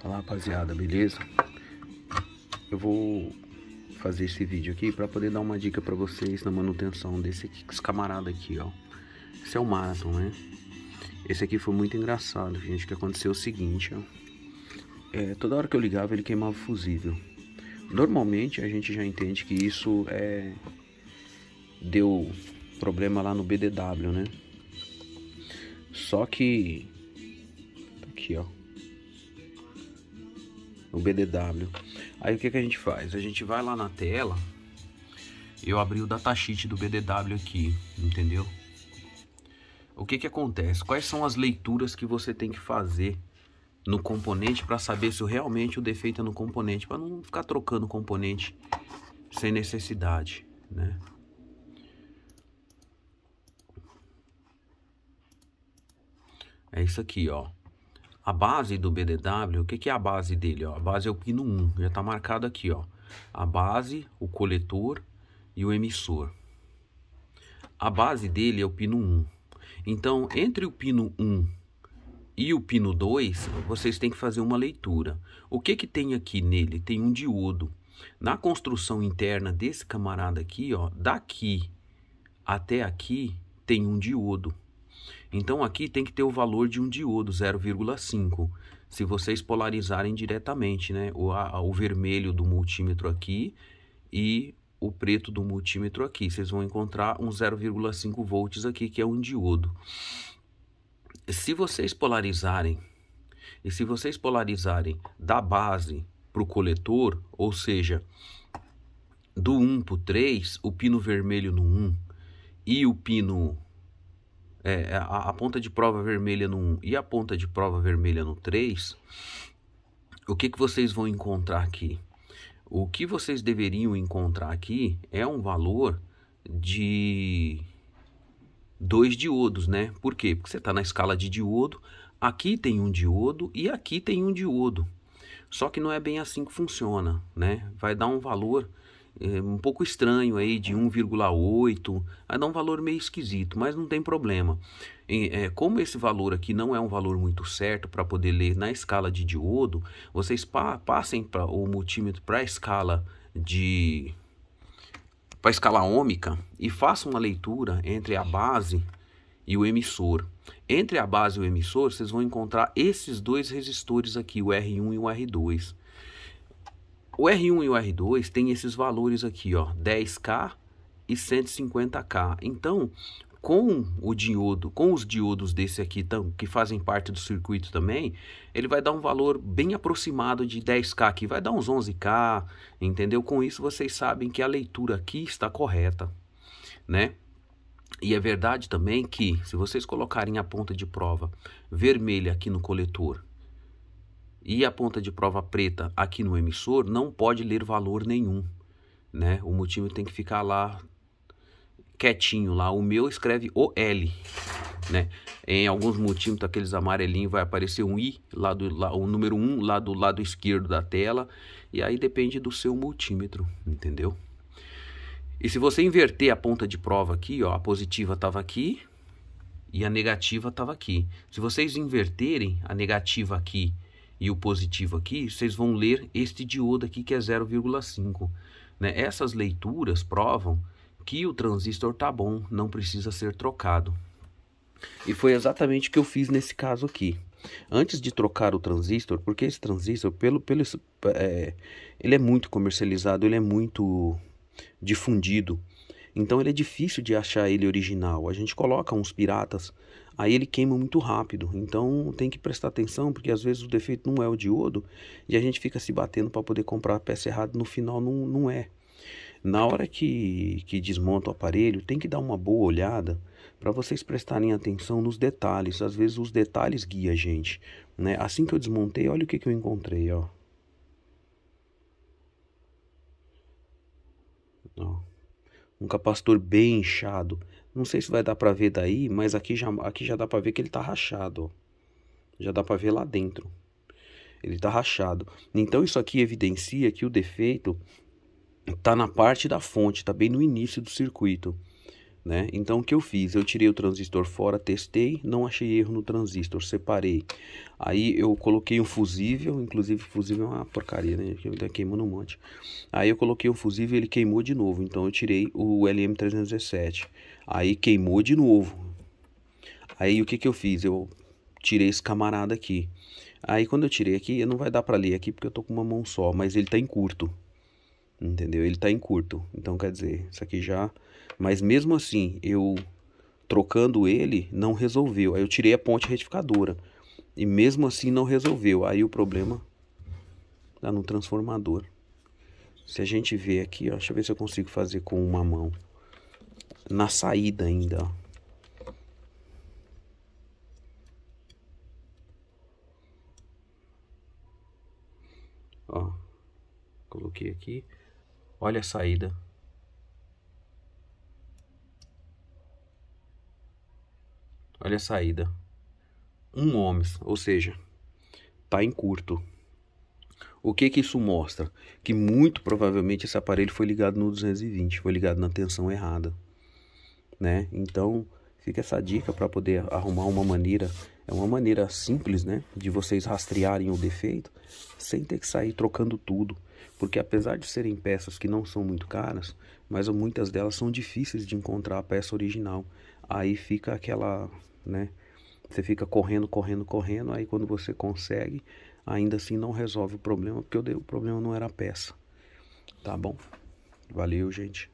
Fala, rapaziada, beleza? Eu vou fazer esse vídeo aqui para poder dar uma dica para vocês na manutenção desse camarada aqui, ó. Esse é o Marathon, né? Esse aqui foi muito engraçado, gente, que aconteceu o seguinte, ó. Toda hora que eu ligava ele queimava o fusível. Normalmente a gente já entende que isso deu problema lá no BDW, né? Só que tá aqui, ó, o BDW. Aí o que a gente faz? A gente vai lá na tela. Eu abri o datasheet do BDW aqui, entendeu? O que acontece? Quais são as leituras que você tem que fazer no componente para saber se realmente o defeito é no componente, para não ficar trocando componente sem necessidade, né? É isso aqui, ó. A base do BDW, o que é a base dele? Ó? A base é o pino 1, já está marcado aqui, ó. A base, o coletor e o emissor. A base dele é o pino 1. Então, entre o pino 1 e o pino 2, vocês têm que fazer uma leitura. O que tem aqui nele? Tem um diodo. Na construção interna desse camarada aqui, ó, daqui até aqui tem um diodo. Então aqui tem que ter o valor de um diodo, 0,5. Se vocês polarizarem diretamente, né? O vermelho do multímetro aqui e o preto do multímetro aqui. Vocês vão encontrar um 0,5 volts aqui, que é um diodo. Se vocês polarizarem, da base para o coletor, ou seja, do 1 para o 3, o pino vermelho no 1 e o pino... a ponta de prova vermelha no 1 e a ponta de prova vermelha no 3, o que vocês vão encontrar aqui? O que vocês deveriam encontrar aqui é um valor de 2 diodos, né? Por quê? Porque você está na escala de diodo, aqui tem um diodo e aqui tem um diodo. Só que não é bem assim que funciona, né? Vai dar um valor um pouco estranho aí de 1,8, vai dar um valor meio esquisito, mas não tem problema. Como esse valor aqui não é um valor muito certo para poder ler na escala de diodo, vocês passem o multímetro para a escala ômica e façam uma leitura entre a base e o emissor. Entre a base e o emissor, vocês vão encontrar esses dois resistores aqui, o R1 e o R2. O R1 e o R2 tem esses valores aqui, ó, 10K e 150K. Então, com os diodos desse aqui, que fazem parte do circuito também, ele vai dar um valor bem aproximado de 10K aqui, vai dar uns 11K, entendeu? Com isso vocês sabem que a leitura aqui está correta, né? E é verdade também que, se vocês colocarem a ponta de prova vermelha aqui no coletor e a ponta de prova preta aqui no emissor, não pode ler valor nenhum, né? O multímetro tem que ficar lá quietinho lá. O meu escreve OL, né? Em alguns multímetros, aqueles amarelinhos, vai aparecer um I, o número 1 lá do lado esquerdo da tela, e aí depende do seu multímetro, entendeu? E se você inverter a ponta de prova aqui, ó, a positiva estava aqui e a negativa estava aqui. Se vocês inverterem a negativa aqui e o positivo aqui, vocês vão ler este diodo aqui, que é 0,5. Né? Essas leituras provam que o transistor tá bom, não precisa ser trocado. E foi exatamente o que eu fiz nesse caso aqui. Antes de trocar o transistor, porque esse transistor, ele é muito comercializado, ele é muito difundido. Então ele é difícil de achar ele original. A gente coloca uns piratas, aí ele queima muito rápido. Então tem que prestar atenção, porque às vezes o defeito não é o diodo e a gente fica se batendo para poder comprar a peça errada, no final não é. Na hora que desmonta o aparelho, tem que dar uma boa olhada para vocês prestarem atenção nos detalhes. Às vezes os detalhes guiam a gente, né? Assim que eu desmontei, olha o que eu encontrei, ó. Um capacitor bem inchado. Não sei se vai dar para ver daí, mas aqui já dá para ver que ele tá rachado, ó. Já dá para ver lá dentro. Ele tá rachado. Então isso aqui evidencia que o defeito tá na parte da fonte, tá bem no início do circuito. né? Então o que eu fiz? Eu tirei o transistor fora, testei, não achei erro no transistor, separei. Aí eu coloquei um fusível, inclusive fusível é uma porcaria, né? Queimando um monte. Aí eu coloquei um fusível e ele queimou de novo, então eu tirei o LM317. Aí queimou de novo. Aí o que eu fiz? Eu tirei esse camarada aqui. Aí quando eu tirei aqui, não vai dar pra ler aqui porque eu tô com uma mão só, mas ele tá em curto. Entendeu? Ele tá em curto. Então quer dizer, isso aqui já... Mas mesmo assim, eu trocando ele, não resolveu. Aí eu tirei a ponte retificadora. E mesmo assim não resolveu. Aí o problema tá no transformador. Se a gente ver aqui, ó, deixa eu ver se eu consigo fazer com uma mão. Na saída ainda, ó. Ó, coloquei aqui. Olha a saída. Olha a saída. 1 ohms, ou seja, tá em curto. O que isso mostra? Que muito provavelmente esse aparelho foi ligado no 220, foi ligado na tensão errada, né? Então, fica essa dica para poder arrumar uma maneira, é uma maneira simples, né, de vocês rastrearem o defeito sem ter que sair trocando tudo, porque apesar de serem peças que não são muito caras, mas muitas delas são difíceis de encontrar a peça original. Aí fica aquela, né, você fica correndo, correndo, correndo, aí quando você consegue, ainda assim não resolve o problema, porque o problema não era a peça. Tá bom? Valeu, gente.